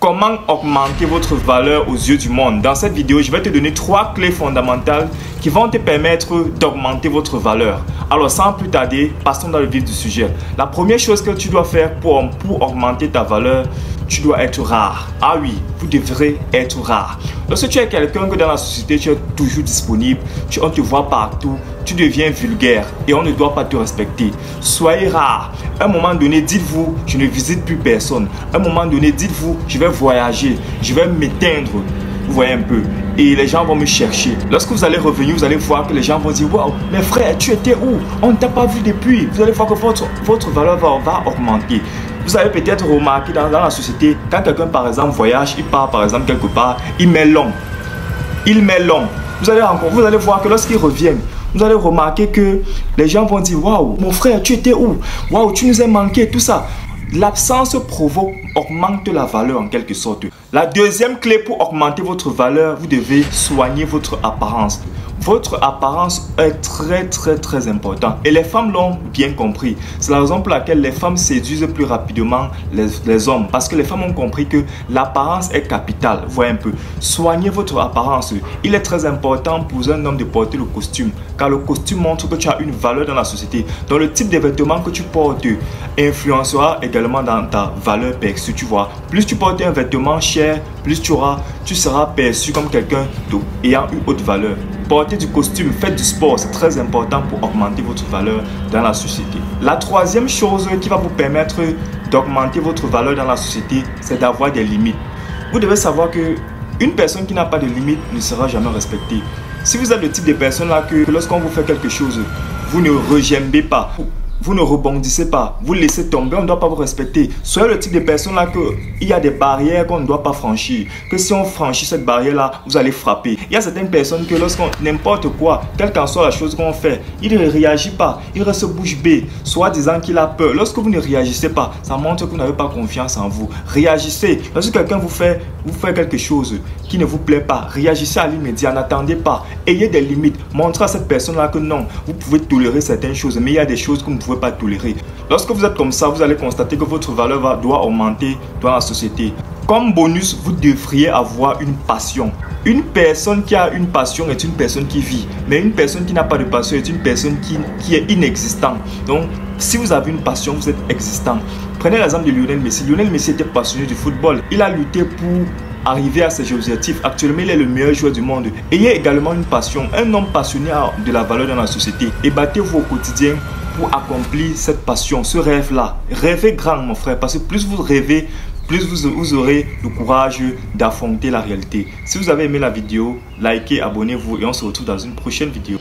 Comment augmenter votre valeur aux yeux du monde? Dans cette vidéo, je vais te donner 3 clés fondamentales qui vont te permettre d'augmenter votre valeur. Alors sans plus tarder, passons dans le vif du sujet. La première chose que tu dois faire pour augmenter ta valeur, tu dois être rare. Ah oui, vous devrez être rare. Lorsque tu es quelqu'un que dans la société, tu es toujours disponible, on te voit partout, tu deviens vulgaire et on ne doit pas te respecter. Soyez rare. À un moment donné, dites-vous, je ne visite plus personne. À un moment donné, dites-vous, je vais voyager, je vais m'éteindre. Vous voyez un peu. Et les gens vont me chercher. Lorsque vous allez revenir, vous allez voir que les gens vont dire, waouh, mais frère, tu étais où? On ne t'a pas vu depuis. Vous allez voir que votre valeur va augmenter. Vous avez peut-être remarqué dans la société, quand quelqu'un par exemple voyage, il part par exemple quelque part, il met long. Il met long. Vous allez voir que lorsqu'il revient, vous allez remarquer que les gens vont dire, waouh, mon frère, tu étais où? Waouh, tu nous as manqué, tout ça. L'absence augmente la valeur en quelque sorte. La deuxième clé pour augmenter votre valeur, vous devez soigner votre apparence. Votre apparence est très important et les femmes l'ont bien compris. C'est la raison pour laquelle les femmes séduisent plus rapidement les hommes, parce que les femmes ont compris que l'apparence est capitale. Voyez un peu. Soignez votre apparence. Il est très important pour un homme de porter le costume, car le costume montre que tu as une valeur dans la société. Donc le type de vêtements que tu portes influencera également dans ta valeur perçue, tu vois. Plus tu portes un vêtement cher, plus tu seras perçu comme quelqu'un ayant une haute valeur. Portez du costume, faites du sport, c'est très important pour augmenter votre valeur dans la société. La troisième chose qui va vous permettre d'augmenter votre valeur dans la société, c'est d'avoir des limites. Vous devez savoir que une personne qui n'a pas de limites ne sera jamais respectée. Si vous êtes le type de personne là que lorsqu'on vous fait quelque chose, vous ne regembez pas, vous ne rebondissez pas, vous laissez tomber, on ne doit pas vous respecter. Soyez le type de personne là qu'il y a des barrières qu'on ne doit pas franchir. Que si on franchit cette barrière là, vous allez frapper. Il y a certaines personnes que lorsqu'on n'importe quoi, quelle qu'en soit la chose qu'on fait, il ne réagit pas, il reste bouche bée, soit disant qu'il a peur. Lorsque vous ne réagissez pas, ça montre que vous n'avez pas confiance en vous. Réagissez. Lorsque quelqu'un vous fait quelque chose qui ne vous plaît pas, réagissez à l'immédiat, n'attendez pas. Ayez des limites. Montrez à cette personne là que non, vous pouvez tolérer certaines choses, mais il y a des choses que vous ne pouvez pas tolérer. Lorsque vous êtes comme ça, vous allez constater que votre valeur doit augmenter dans la société. Comme bonus, vous devriez avoir une passion. Une personne qui a une passion est une personne qui vit, mais une personne qui n'a pas de passion est une personne qui est inexistante. Donc, si vous avez une passion, vous êtes existant. Prenez l'exemple de Lionel Messi. Lionel Messi était passionné du football. Il a lutté pour arriver à ses objectifs. Actuellement, il est le meilleur joueur du monde. Ayez également une passion. Un homme passionné a de la valeur dans la société. Et battez-vous au quotidien pour accomplir cette passion, ce rêve-là. Rêvez grand, mon frère, parce que plus vous rêvez, plus vous aurez le courage d'affronter la réalité. Si vous avez aimé la vidéo, likez, abonnez-vous et on se retrouve dans une prochaine vidéo.